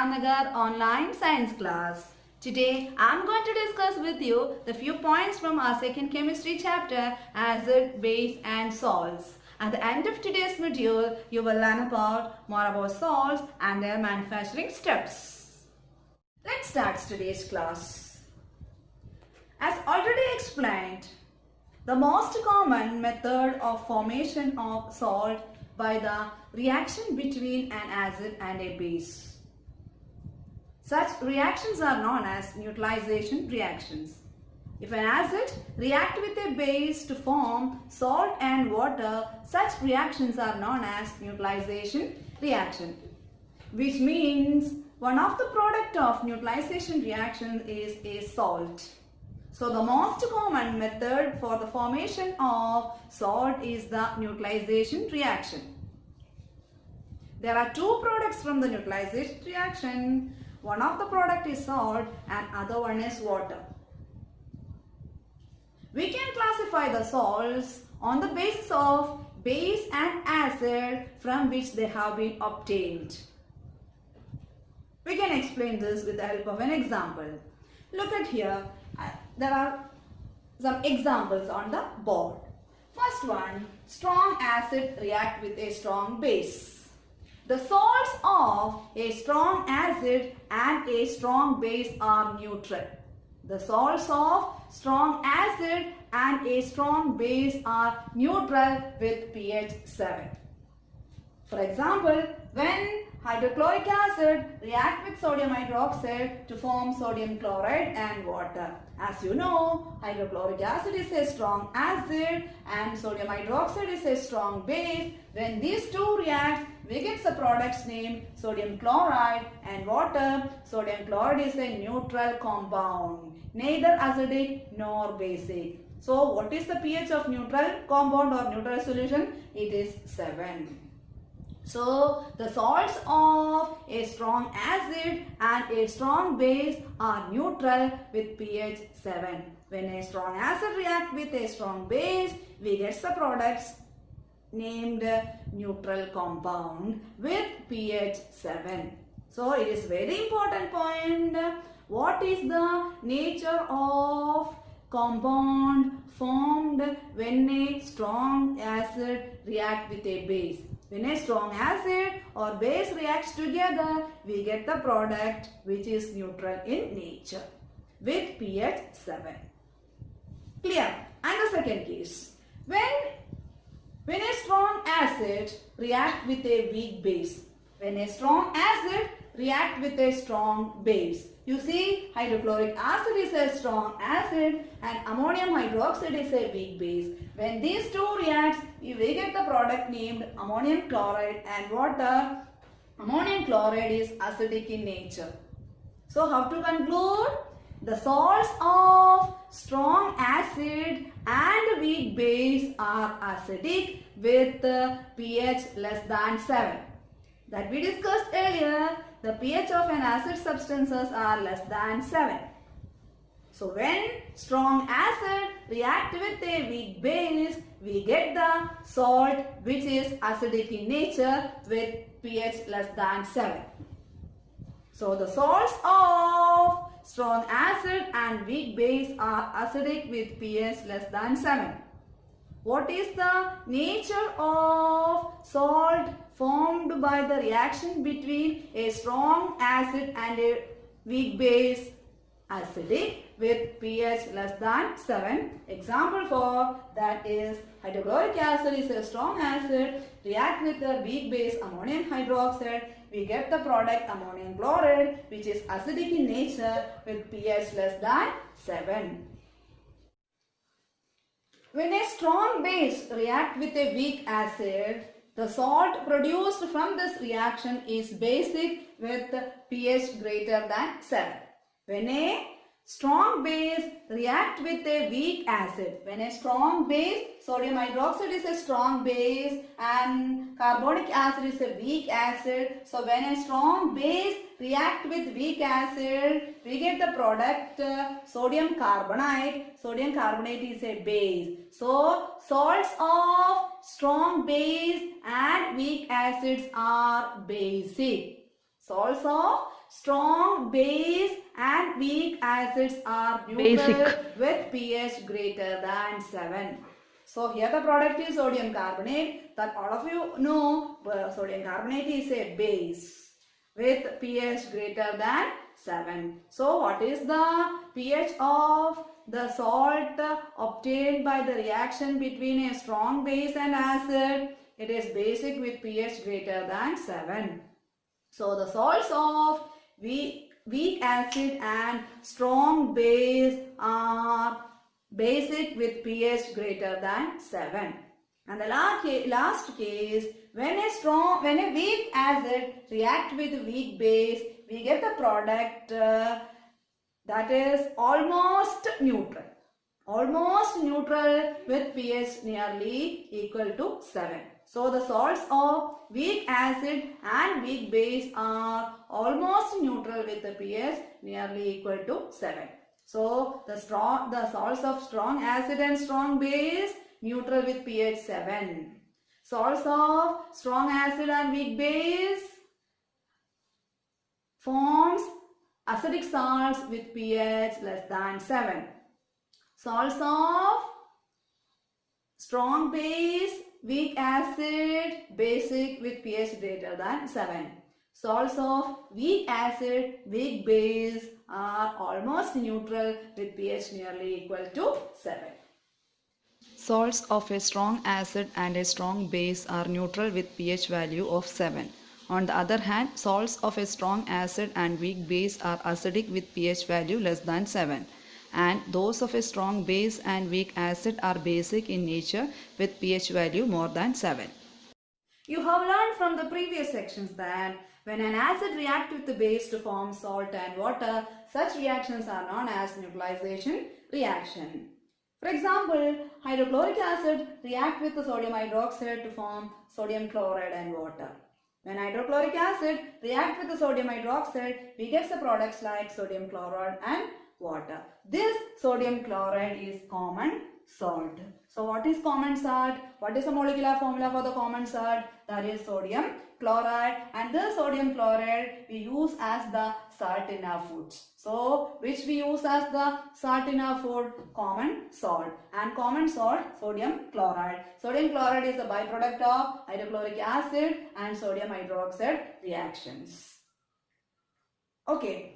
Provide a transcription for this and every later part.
Nagar online science class. Today I am going to discuss with you the few points from our second chemistry chapter, acid, base and salts. At the end of today's module, you will learn more about salts and their manufacturing steps. Let's start today's class. As already explained, the most common method of formation of salt by the reaction between an acid and a base. Such reactions are known as neutralization reactions. If an acid reacts with a base to form salt and water, such reactions are known as neutralization reaction, which means one of the product of neutralization reaction is a salt. So the most common method for the formation of salt is the neutralization reaction. There are two products from the neutralization reaction. One of the product is salt and other one is water. We can classify the salts on the basis of base and acid from which they have been obtained. We can explain this with the help of an example. Look at here. There are some examples on the board. First one, strong acid react with a strong base. The salts of a strong acid and a strong base are neutral. The salts of strong acid and a strong base are neutral with pH 7. For example, when hydrochloric acid react with sodium hydroxide to form sodium chloride and water. As you know, hydrochloric acid is a strong acid and sodium hydroxide is a strong base. When these two react, we get the products named sodium chloride and water. Sodium chloride is a neutral compound, neither acidic nor basic. So, what is the pH of neutral compound or neutral solution? It is 7. So, the salts of a strong acid and a strong base are neutral with pH 7. When a strong acid reacts with a strong base, we get the products named neutral compound with pH 7. So, it is very important point. What is the nature of compound formed when a strong acid reacts with a base? When a strong acid or base reacts together, we get the product which is neutral in nature with pH 7. Clear? And the second case, when a strong acid reacts with a weak base. When a strong acid reacts with a strong base. You see, hydrochloric acid is a strong acid and ammonium hydroxide is a weak base. When these two react, we get the product named ammonium chloride and water. Ammonium chloride is acidic in nature. So, how to conclude? The salts of strong acid and weak base are acidic with pH less than 7. That we discussed earlier, the pH of an acid substances are less than 7. So, when strong acid react with a weak base, we get the salt which is acidic in nature with pH less than 7. So, the salts of strong acid and weak base are acidic with pH less than 7. What is the nature of salt formed by the reaction between a strong acid and a weak base? Acidic with pH less than 7. Example for that is hydrochloric acid is a strong acid, react with the weak base ammonium hydroxide. We get the product ammonium chloride which is acidic in nature with pH less than 7. When a strong base reacts with a weak acid, the salt produced from this reaction is basic with pH greater than 7. When a strong base react with a weak acid, when a strong base, sodium hydroxide is a strong base and carbonic acid is a weak acid. So, when a strong base react with weak acid, we get the product sodium carbonate. Sodium carbonate is a base. So, salts of strong base and weak acids are basic. Salts of strong base and weak acids are neutral with pH greater than 7. So here the product is sodium carbonate. That all of you know sodium carbonate is a base with pH greater than 7. So what is the pH of the salt obtained by the reaction between a strong base and acid? It is basic with pH greater than 7. So the salts of weak acid and strong base are basic with pH greater than 7. And the last case, when a weak acid react with weak base, we get the product that is almost neutral. Almost neutral with pH nearly equal to 7. So the salts of weak acid and weak base are almost neutral with the pH nearly equal to 7. So the salts of strong acid and strong base neutral with pH 7. Salts of strong acid and weak base forms acidic salts with pH less than 7. Salts of strong base, weak acid, basic with pH greater than 7. Salts of weak acid, weak base are almost neutral with pH nearly equal to 7. Salts of a strong acid and a strong base are neutral with pH value of 7. On the other hand, salts of a strong acid and weak base are acidic with pH value less than 7. And those of a strong base and weak acid are basic in nature with pH value more than 7. You have learned from the previous sections that when an acid reacts with the base to form salt and water, such reactions are known as neutralization reaction. For example, hydrochloric acid reacts with the sodium hydroxide to form sodium chloride and water. When hydrochloric acid reacts with the sodium hydroxide, we get the products like sodium chloride and water. This sodium chloride is common salt. So what is common salt? What is the molecular formula for the common salt? That is sodium chloride, and this sodium chloride we use as the salt in our foods. So which we use as the salt in our food? Common salt. And common salt, sodium chloride. Sodium chloride is the byproduct of hydrochloric acid and sodium hydroxide reactions. Okay.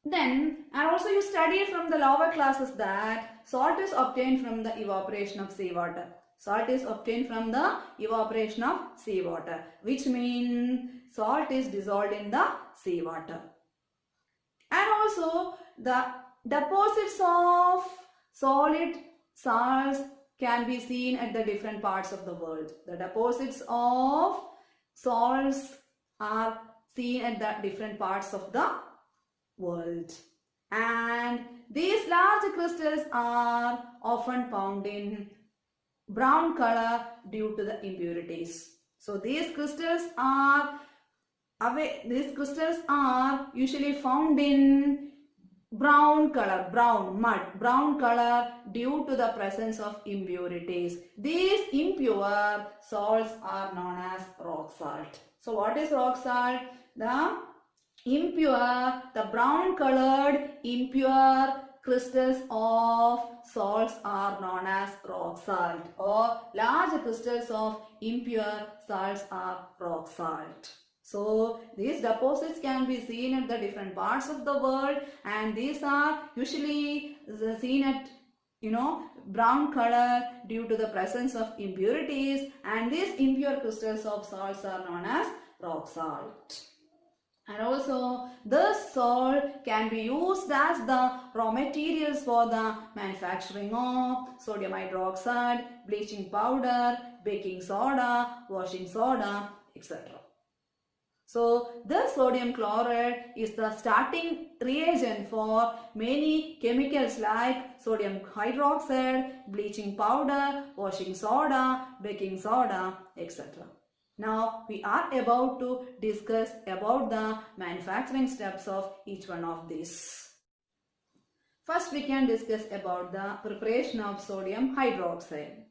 Then, and also you studied from the lower classes that salt is obtained from the evaporation of seawater. Salt is obtained from the evaporation of seawater, which means salt is dissolved in the seawater. And also the deposits of solid salts can be seen at the different parts of the world. The deposits of salts are seen at the different parts of the world, and these large crystals are often found in brown color due to the impurities. So these crystals are usually found in brown color, brown color due to the presence of impurities. These impure salts are known as rock salt. So what is rock salt? The brown colored impure crystals of salts are known as rock salt, or large crystals of impure salts are rock salt. So these deposits can be seen at the different parts of the world, and these are usually seen at brown color due to the presence of impurities, and these impure crystals of salts are known as rock salt. And also this salt can be used as the raw materials for the manufacturing of sodium hydroxide, bleaching powder, baking soda, washing soda, etc. So this sodium chloride is the starting reagent for many chemicals like sodium hydroxide, bleaching powder, washing soda, baking soda, etc. Now we are about to discuss about the manufacturing steps of each one of these. First we can discuss about the preparation of sodium hydroxide.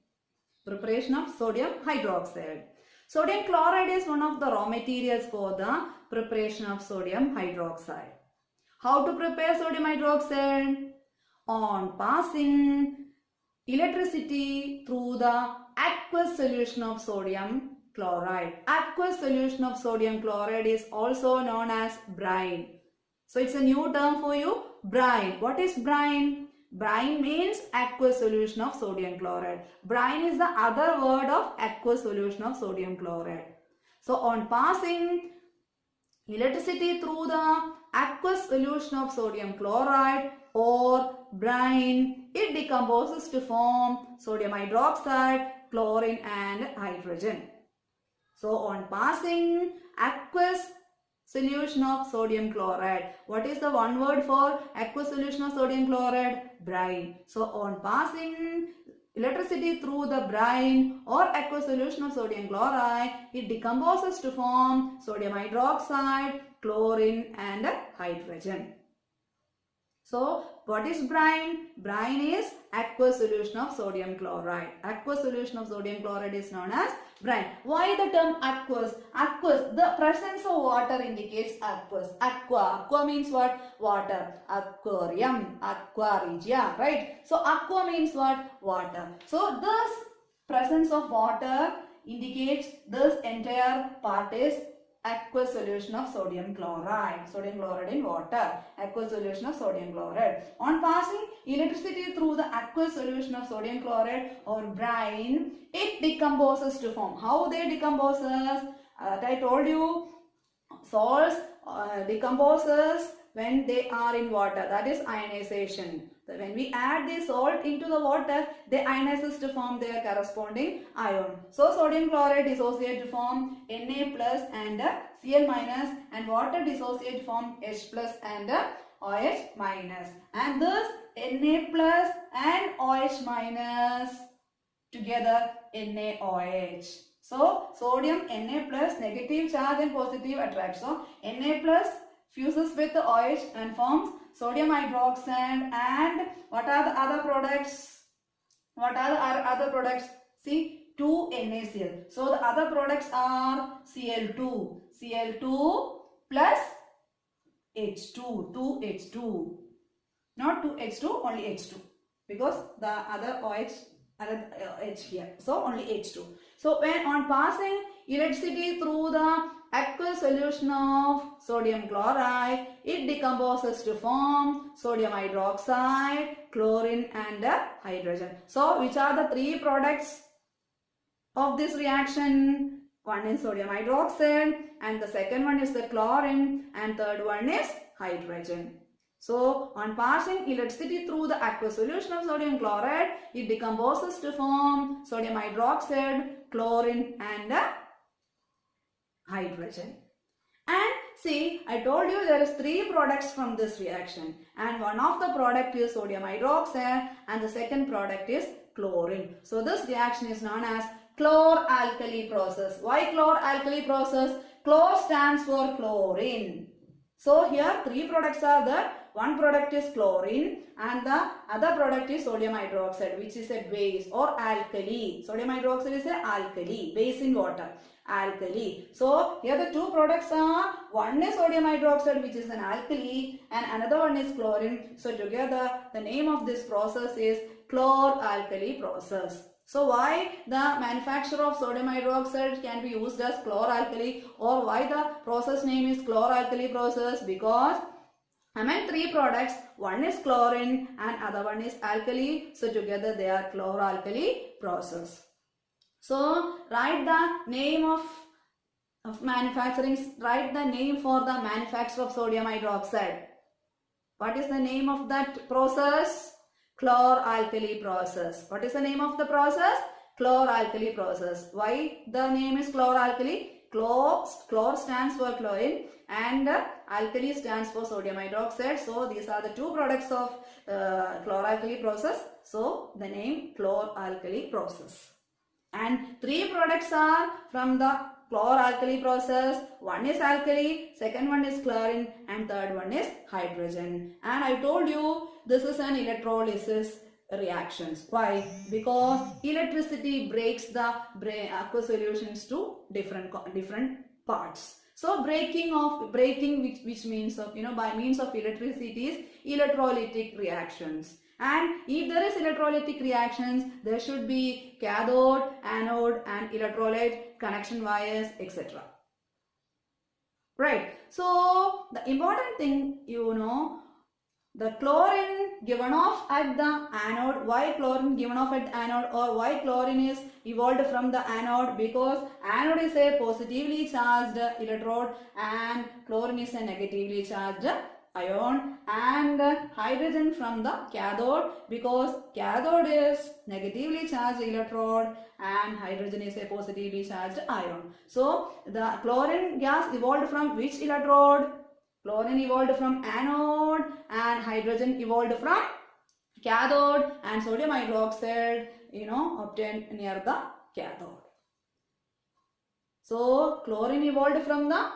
Preparation of sodium hydroxide. Sodium chloride is one of the raw materials for the preparation of sodium hydroxide. How to prepare sodium hydroxide? On passing electricity through the aqueous solution of sodium chloride. Aqueous solution of sodium chloride is also known as brine. So it's a new term for you, brine. What is brine? Brine means aqueous solution of sodium chloride. Brine is the other word of aqueous solution of sodium chloride. So on passing electricity through the aqueous solution of sodium chloride or brine, it decomposes to form sodium hydroxide, chlorine and hydrogen. So on passing aqueous solution of sodium chloride. What is the one word for aqueous solution of sodium chloride? Brine. So on passing electricity through the brine or aqueous solution of sodium chloride, it decomposes to form sodium hydroxide, chlorine and hydrogen. So what is brine? Brine is aqueous solution of sodium chloride. Aqueous solution of sodium chloride is known as brine. Why the term aqueous? Aqueous, the presence of water indicates aqueous. Aqua, aqua means what? Water. Aquarium, aqua regia, right? So aqua means what? Water. So this presence of water indicates this entire part is aqueous solution of sodium chloride. Sodium chloride in water. Aqueous solution of sodium chloride. On passing electricity through the aqueous solution of sodium chloride or brine, it decomposes to form. How they decomposes? I told you, salts decomposes when they are in water. That is ionization. So when we add the salt into the water, they ionizes to form their corresponding ion. So sodium chloride dissociate to form Na plus and Cl minus, and water dissociate to form H plus and OH minus. And thus Na plus and OH minus together NaOH. So sodium Na plus, negative charge and positive attract. So Na plus fuses with the OH and forms sodium hydroxide. And what are the other products? What are the other products? See, 2NaCl. So the other products are Cl2. Cl2 plus H2. 2H2. Not 2H2, only H2. Because the other OH, other H here. So only H2. So when on passing electricity through the aqueous solution of sodium chloride, it decomposes to form sodium hydroxide, chlorine and hydrogen. So which are the three products of this reaction? One is sodium hydroxide and the second one is the chlorine and third one is hydrogen. So on passing electricity through the aqueous solution of sodium chloride, it decomposes to form sodium hydroxide, chlorine and hydrogen. And see, I told you there is three products from this reaction, and one of the product is sodium hydroxide and the second product is chlorine. So this reaction is known as chlor-alkali process. Why chlor-alkali process? Chlor stands for chlorine. So here three products are there. One product is chlorine and the other product is sodium hydroxide, which is a base or alkali. Sodium hydroxide is an alkali, base in water, alkali. So here the two products are, one is sodium hydroxide, which is an alkali, and another one is chlorine. So together the name of this process is chlor-alkali process. So why the manufacture of sodium hydroxide can be used as chlor-alkali, or why the process name is chlor-alkali process? Because among three products, one is chlorine and other one is alkali. So together they are chlor-alkali process. So write the name of manufacturing, write the name for the manufacture of sodium hydroxide. What is the name of that process? Chlor-alkali process. What is the name of the process? Chlor-alkali process. Why the name is chlor-alkali? Chlor stands for chlorine and alkali stands for sodium hydroxide. So these are the two products of chlor-alkali process. So the name chlor-alkali process. And three products are from the chlor-alkali process. One is alkali, second one is chlorine and third one is hydrogen. And I told you this is an electrolysis reactions. Why? Because electricity breaks the aqueous solutions to different parts. So breaking which means of by means of electricity is electrolytic reactions. And if there is electrolytic reactions, there should be cathode, anode and electrolyte connection wires, etc. Right. So the important thing the chlorine given off at the anode. Why chlorine given off at the anode, or why chlorine is evolved from the anode? Because anode is a positively charged electrode and chlorine is a negatively charged ion, and hydrogen from the cathode, because cathode is negatively charged electrode and hydrogen is a positively charged ion. So the chlorine gas evolved from which electrode? Chlorine evolved from anode and hydrogen evolved from cathode, and sodium hydroxide obtained near the cathode. So chlorine evolved from the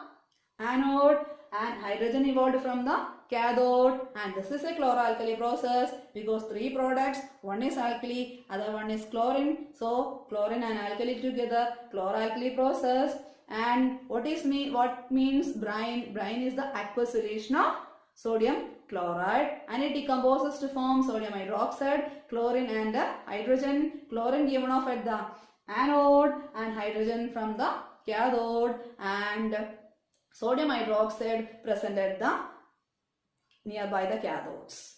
anode and hydrogen evolved from the cathode, and this is a chloralkali process because three products, one is alkali, other one is chlorine. So chlorine and alkali together, chloralkali process. And what means brine? Brine is the aqueous solution of sodium chloride, and it decomposes to form sodium hydroxide, chlorine and hydrogen. Chlorine given off at the anode and hydrogen from the cathode, and sodium hydroxide present at the nearby the cathodes.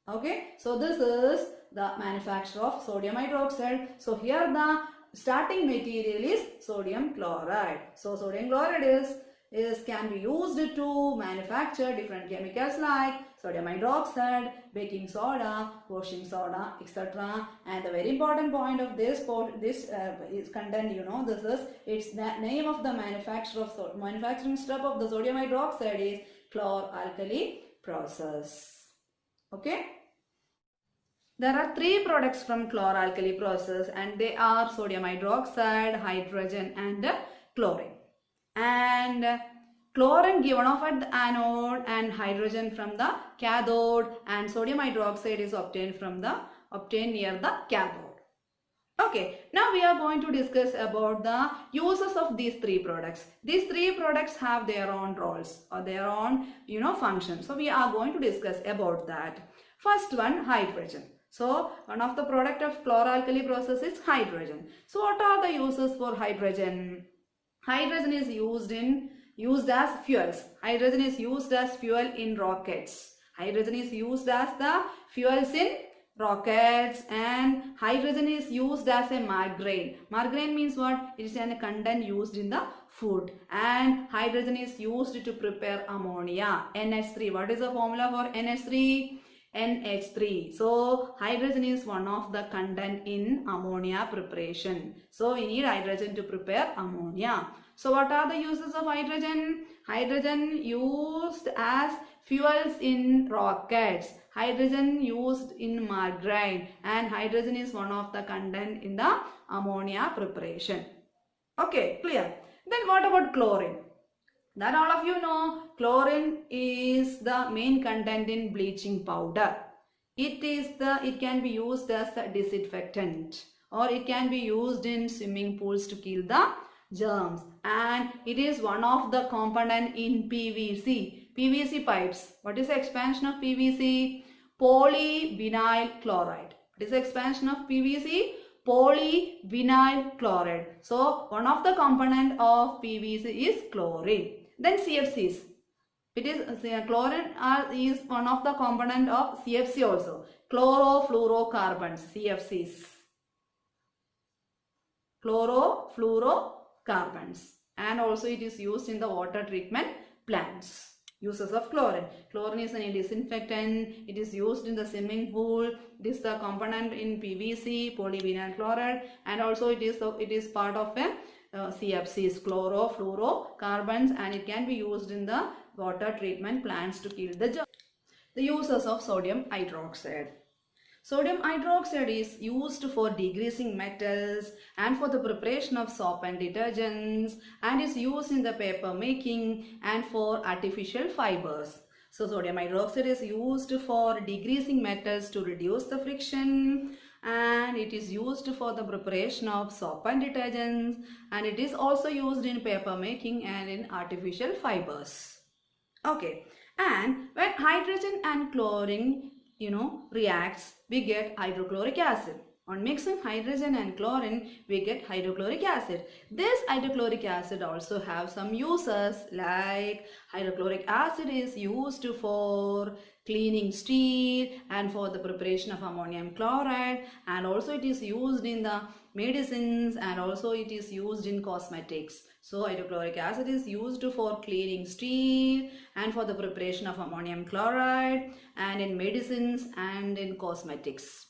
Okay, so this is the manufacture of sodium hydroxide. So here the starting material is sodium chloride. So sodium chloride can be used to manufacture different chemicals like sodium hydroxide, baking soda, washing soda, etc. And the very important point of this is content. It's the name of the manufacturing step of the sodium hydroxide is chloralkali process. Okay. There are three products from chloralkali process, and they are sodium hydroxide, hydrogen and chlorine. And chlorine given off at the anode and hydrogen from the cathode, and sodium hydroxide is obtained near the cathode. Okay, now we are going to discuss about the uses of these three products. These three products have their own roles or their own functions. So we are going to discuss about that. First one, hydrogen. So one of the product of chloralkali process is hydrogen. So what are the uses for hydrogen? Hydrogen is used as fuels. Hydrogen is used as fuel in rockets. Hydrogen is used as the fuels in rockets, and hydrogen is used as a margarine. Margarine means what? It is a content used in the food, and hydrogen is used to prepare ammonia, NH3. What is the formula for NH3? NH3. So hydrogen is one of the content in ammonia preparation. So we need hydrogen to prepare ammonia. So what are the uses of hydrogen? Hydrogen used as fuels in rockets. Hydrogen used in margarine, and hydrogen is one of the content in the ammonia preparation. Okay, clear. Then what about chlorine? That all of you know, chlorine is the main content in bleaching powder. It can be used as a disinfectant, or it can be used in swimming pools to kill the germs, and it is one of the component in PVC pipes. What is the expansion of PVC? Polyvinyl chloride. What is the expansion of PVC? Polyvinyl chloride. So one of the component of PVC is chlorine. Then CFCs. Chlorine is one of the component of CFC also. Chlorofluorocarbons, CFCs. Chlorofluorocarbons. And also it is used in the water treatment plants. Uses of chlorine. Chlorine is a disinfectant. It is used in the swimming pool. It is the component in PVC, polyvinyl chloride, and also it is part of a CFCs, chlorofluorocarbons, and it can be used in the water treatment plants to kill the germs. The uses of sodium hydroxide. Sodium hydroxide is used for degreasing metals and for the preparation of soap and detergents, and is used in the paper making and for artificial fibers. So sodium hydroxide is used for degreasing metals to reduce the friction, and it is used for the preparation of soap and detergents, and it is also used in paper making and in artificial fibers. Okay, and when hydrogen and chlorine reacts, we get hydrochloric acid. On mixing hydrogen and chlorine, we get hydrochloric acid. This hydrochloric acid also have some uses, like hydrochloric acid is used for cleaning steel and for the preparation of ammonium chloride, and also it is used in the medicines, and also it is used in cosmetics. So hydrochloric acid is used for cleaning steel and for the preparation of ammonium chloride and in medicines and in cosmetics.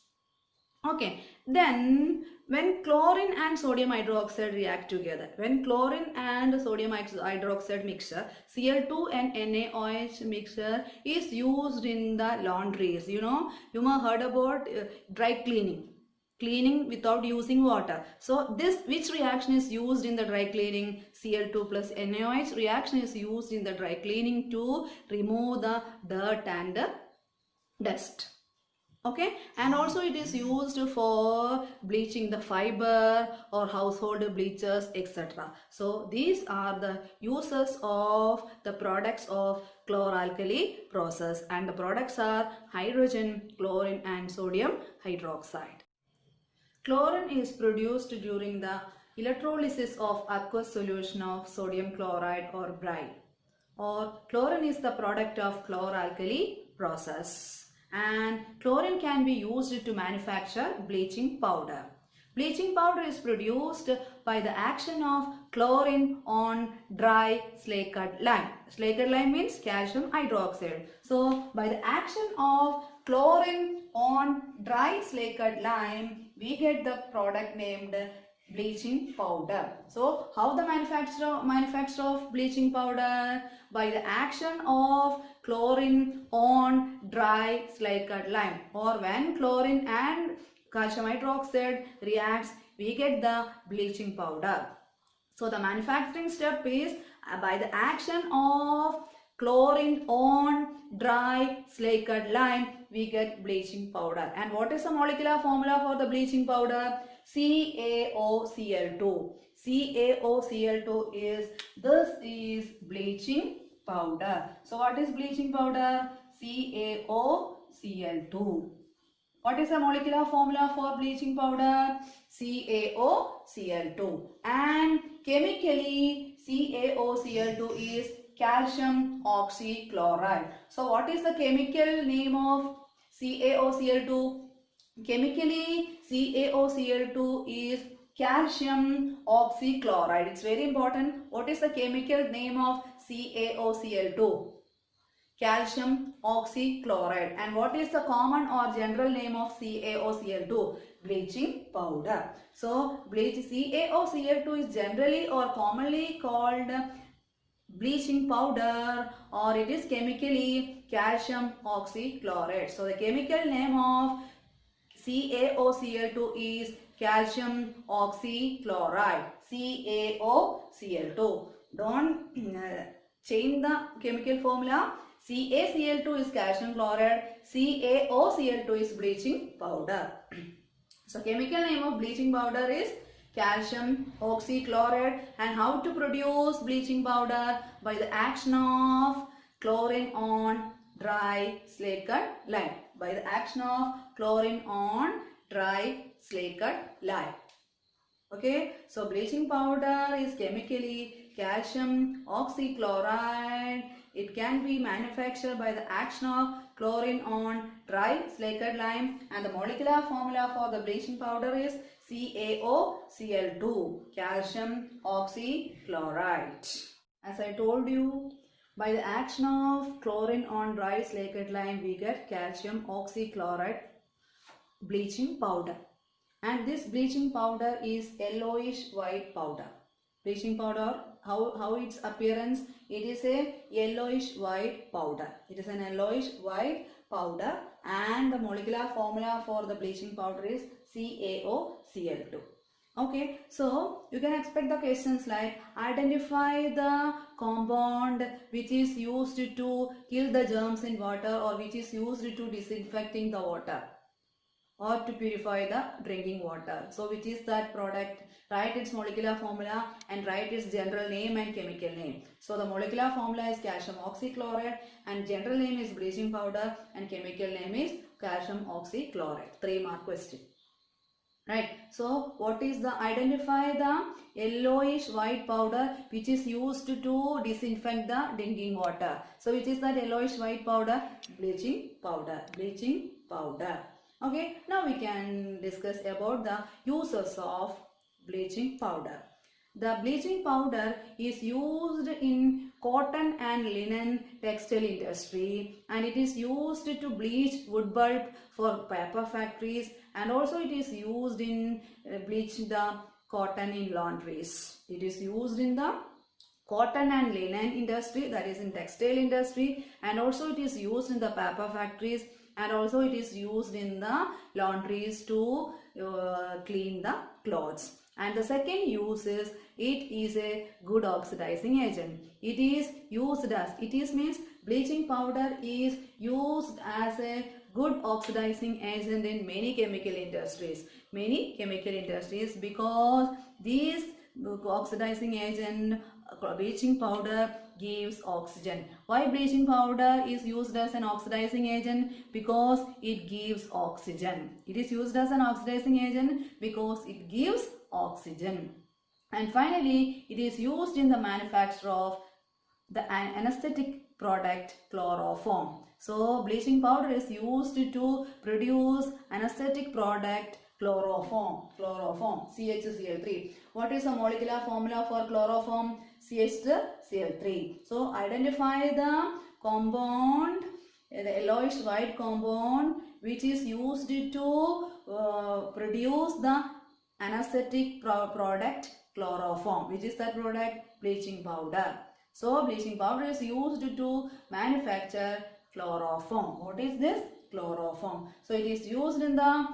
Okay, then when chlorine and sodium hydroxide react together, when chlorine and sodium hydroxide mixture, Cl2 and NaOH mixture is used in the laundries. You may heard about dry cleaning without using water. So this, which reaction is used in the dry cleaning? Cl2 plus NaOH reaction is used in the dry cleaning to remove the dirt and dust. Okay, and also it is used for bleaching the fiber or household bleachers, etc. So these are the uses of the products of chloralkali process, and the products are hydrogen, chlorine and sodium hydroxide. Chlorine is produced during the electrolysis of aqueous solution of sodium chloride or brine, or chlorine is the product of chloralkali process. And chlorine can be used to manufacture bleaching powder. Bleaching powder is produced by the action of chlorine on dry slaked lime. Slaked lime means calcium hydroxide. So by the action of chlorine on dry slaked lime, we get the product named bleaching powder. So how the manufacture of bleaching powder? By the action of chlorine on dry slaked lime, or when chlorine and calcium hydroxide reacts, we get the bleaching powder. So the manufacturing step is by the action of chlorine on dry slaked lime, we get bleaching powder. And what is the molecular formula for the bleaching powder? CaOCl2. CaOCl2 is, this is bleaching powder. So what is bleaching powder? CaOCl2. What is the molecular formula for bleaching powder? CaOCl2. And chemically, CaOCl2 is calcium oxychloride. So what is the chemical name of CaOCl2? Chemically, CaOCl2 is calcium oxychloride. It's very important. What is the chemical name of CaOCl2? Calcium oxychloride. And what is the common or general name of CaOCl2? Bleaching powder. So CaOCl2 is generally or commonly called bleaching powder, or it is chemically calcium oxychloride. So the chemical name of CaOCl2 is calcium oxychloride. CaOCl2. Don't change the chemical formula. CaCl2 is calcium chloride. CaOCl2 is bleaching powder. So chemical name of bleaching powder is calcium oxychloride. And how to produce bleaching powder? By the action of chlorine on dry slaked lime. By the action of chlorine on dry slaked lime. Okay, so bleaching powder is chemically calcium oxychloride. It can be manufactured by the action of chlorine on dry slaked lime, and the molecular formula for the bleaching powder is CaOCl2, calcium oxychloride. As I told you, by the action of chlorine on dry slaked lime, we get calcium oxychloride bleaching powder. And this bleaching powder is yellowish white powder. Bleaching powder, how its appearance? It is a yellowish white powder. It is an yellowish white powder, and the molecular formula for the bleaching powder is CaOCl2. Okay, so you can expect the questions like identify the compound which is used to kill the germs in water or which is used to disinfecting the water or to purify the drinking water. So which is that product? Write its molecular formula and write its general name and chemical name. So the molecular formula is calcium oxychloride and general name is bleaching powder and chemical name is calcium oxychloride. 3-mark question. Right, so what is the identify the yellowish white powder which is used to disinfect the drinking water. So which is that yellowish white powder? Bleaching powder. Bleaching powder. Okay, now we can discuss about the uses of bleaching powder. The bleaching powder is used in cotton and linen textile industry and it is used to bleach wood pulp for paper factories and also it is used in bleach the cotton in laundries. It is used in the cotton and linen industry, that is in textile industry, and also it is used in the paper factories and also it is used in the laundries to clean the clothes. And the second use is it is a good oxidizing agent. It is used as, it is means bleaching powder is used as a good oxidizing agent in many chemical industries. Many chemical industries because these oxidizing agent bleaching powder gives oxygen. Why bleaching powder is used as an oxidizing agent? Because it gives oxygen. It is used as an oxidizing agent because it gives oxygen. And finally, it is used in the manufacture of the anesthetic product chloroform. So bleaching powder is used to produce anesthetic product chloroform, CHCl3. What is the molecular formula for chloroform? CHCl3. So identify the compound, the yellowish white compound which is used to produce the anesthetic product chloroform. Which is that product? Bleaching powder. So bleaching powder is used to manufacture chloroform. What is this? Chloroform. So it is used in the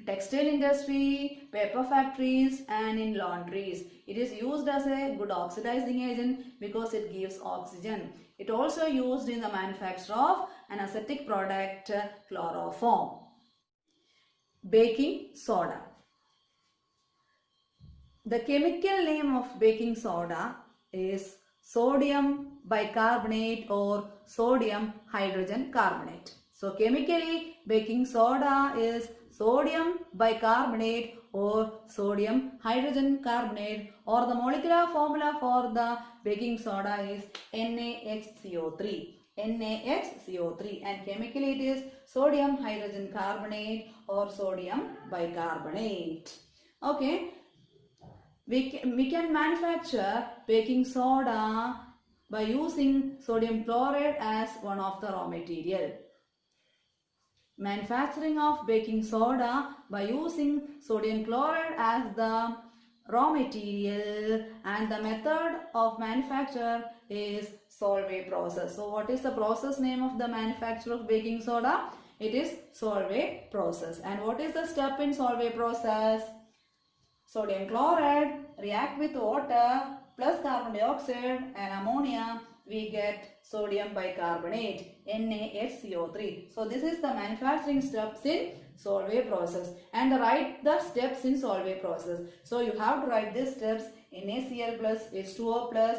textile industry, paper factories and in laundries. It is used as a good oxidizing agent because it gives oxygen. It also used in the manufacture of anesthetic product chloroform. Baking soda. The chemical name of baking soda is sodium bicarbonate or sodium hydrogen carbonate. So chemically baking soda is sodium bicarbonate or sodium hydrogen carbonate, or the molecular formula for the baking soda is NaHCO3. NaHCO3 and chemically it is sodium hydrogen carbonate or sodium bicarbonate. Okay. We can manufacture baking soda by using sodium chloride as one of the raw material. Manufacturing of baking soda by using sodium chloride as the raw material, and the method of manufacture is Solvay process. So what is the process name of the manufacture of baking soda? It is Solvay process. And what is the step in Solvay process? Sodium chloride react with water plus carbon dioxide and ammonia, we get sodium bicarbonate, NaHCO3. So this is the manufacturing steps in Solvay process, and write the steps in Solvay process. So you have to write these steps: NaCl plus H2O plus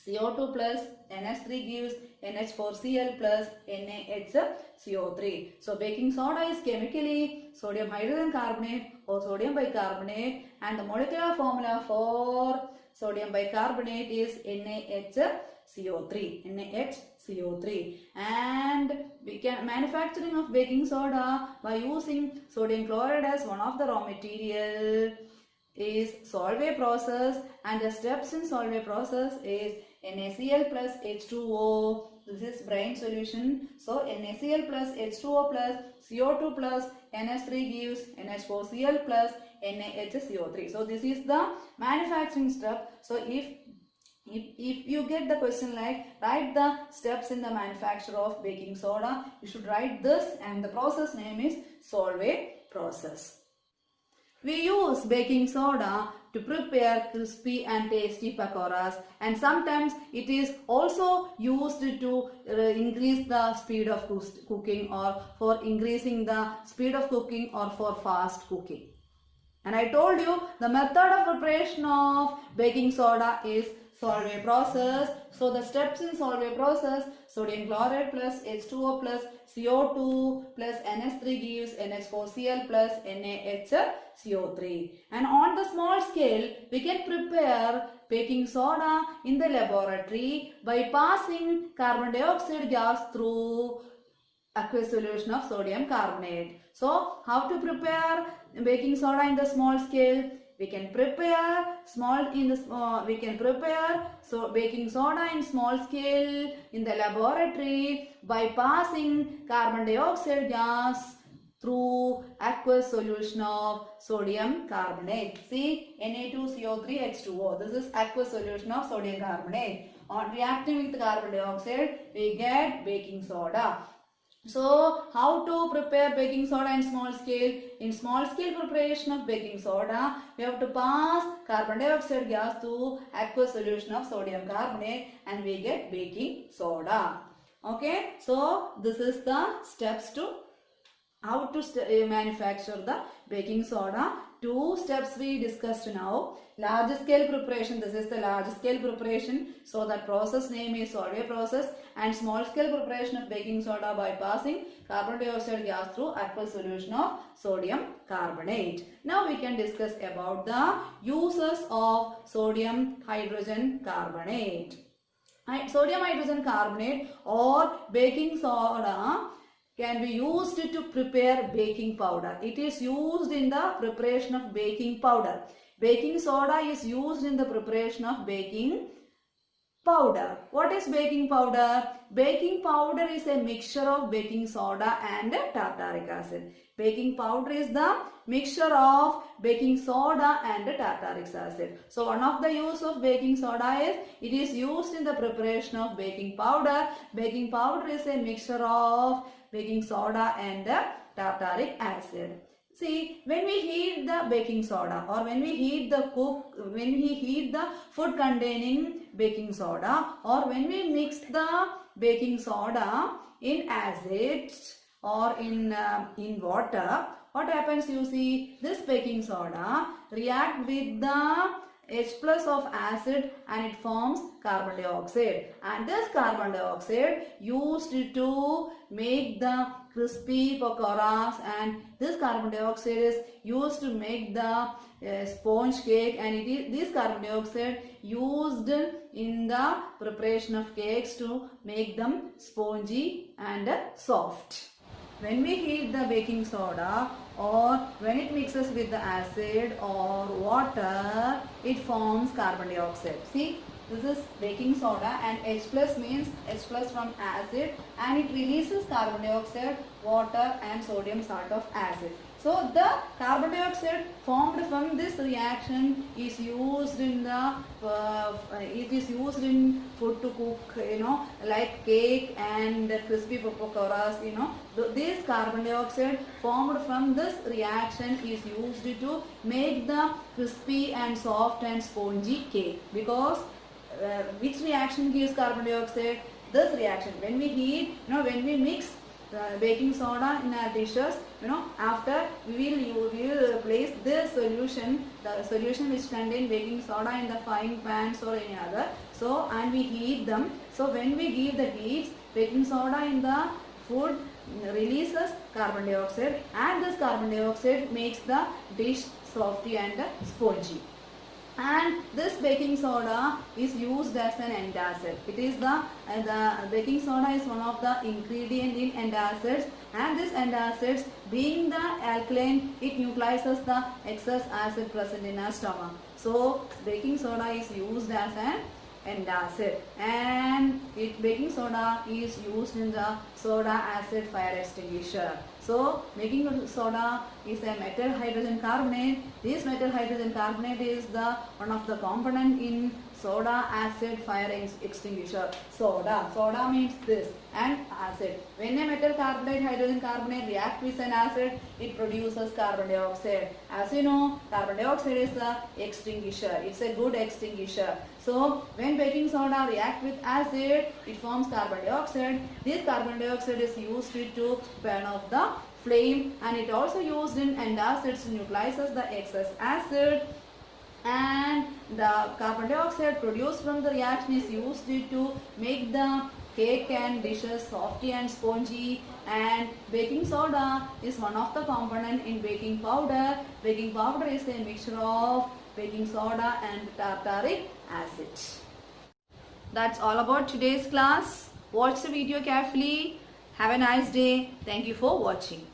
CO2 plus NH3 gives NH4Cl plus NaHCO3. So baking soda is chemically sodium hydrogen carbonate or sodium bicarbonate, and the molecular formula for sodium bicarbonate is NaHCO3. NaHCO3. And we can manufacturing of baking soda by using sodium chloride as one of the raw material is Solvay process, and the steps in Solvay process is NaCl plus H2O. This is brine solution. So NaCl plus H2O plus CO2 plus NH3 gives NH4Cl plus NaHCO3. So this is the manufacturing step. So if you get the question like write the steps in the manufacture of baking soda, you should write this, and the process name is Solvay process. We use baking soda to prepare crispy and tasty pakoras, and sometimes it is also used to increase the speed of cooking, or for increasing the speed of cooking, or for fast cooking. And I told you the method of preparation of baking soda is Solvay process. So the steps in Solvay process: sodium chloride plus H2O plus CO2 plus NH3 gives NH4Cl plus NaHCO3. And on the small scale, we can prepare baking soda in the laboratory by passing carbon dioxide gas through aqueous solution of sodium carbonate. So how to prepare baking soda in the small scale? We can prepare baking soda in small scale in the laboratory by passing carbon dioxide gas through aqueous solution of sodium carbonate. See, Na2CO3H2O. This is aqueous solution of sodium carbonate. On reacting with carbon dioxide, we get baking soda. So, how to prepare baking soda in small scale? In small scale preparation of baking soda, we have to pass carbon dioxide gas through aqueous solution of sodium carbonate, and we get baking soda. Okay, so this is the steps to how to manufacture the baking soda. 2 steps we discussed now. Large scale preparation, this is the large scale preparation, so that process name is Solvay process. And small scale preparation of baking soda by passing carbon dioxide gas through aqueous solution of sodium carbonate. Now we can discuss about the uses of sodium hydrogen carbonate. Sodium hydrogen carbonate or baking soda can be used to prepare baking powder. It is used in the preparation of baking powder. Baking soda is used in the preparation of baking powder. What is baking powder? Baking powder is a mixture of baking soda and tartaric acid. Baking powder is the mixture of baking soda and tartaric acid. So one of the use of baking soda is it is used in the preparation of baking powder. Baking powder is a mixture of baking soda and tartaric acid. See, when we heat the baking soda, or when we heat the food containing baking soda, or when we mix the baking soda in acids or in water, what happens? You see, this baking soda react with the H plus of acid and it forms carbon dioxide, and this carbon dioxide used to make the crispy pakoras, and this carbon dioxide is used to make the sponge cake, and this carbon dioxide used in the preparation of cakes to make them spongy and soft. When we heat the baking soda or when it mixes with the acid or water, it forms carbon dioxide. See, this is baking soda, and H plus means H plus from acid, and it releases carbon dioxide, water and sodium salt of acid. So the carbon dioxide formed from this reaction is used in the food to cook, like cake and crispy pakoras. This carbon dioxide formed from this reaction is used to make the crispy and soft and spongy cake. Because which reaction gives carbon dioxide? This reaction. When we heat, when we mix baking soda in our dishes, after we will place this solution, the solution which contain baking soda in the frying pans or any other, so and we heat them. So when we give the heat, baking soda in the food releases carbon dioxide, and this carbon dioxide makes the dish softy and spongy. And this baking soda is used as an antacid. It is the baking soda is one of the ingredient in antacids, and this antacids being the alkaline, it neutralizes the excess acid present in our stomach. So baking soda is used as an antacid, and baking soda is used in the soda acid fire extinguisher. So baking soda is a metal hydrogen carbonate. This metal hydrogen carbonate is the one of the component in soda acid fire extinguisher. Soda means this, and acid. When a metal carbonate, hydrogen carbonate react with an acid, it produces carbon dioxide. As you know, carbon dioxide is the extinguisher. It's a good extinguisher. So when baking soda react with acid, it forms carbon dioxide. This carbon dioxide is used to burn off the flame, and it also used in antacids, neutralizes the excess acid. And the carbon dioxide produced from the reaction is used to make the cake and dishes softy and spongy. And baking soda is one of the component in baking powder. Baking powder is a mixture of baking soda and tartaric acid. That's all about today's class. Watch the video carefully. Have a nice day. Thank you for watching.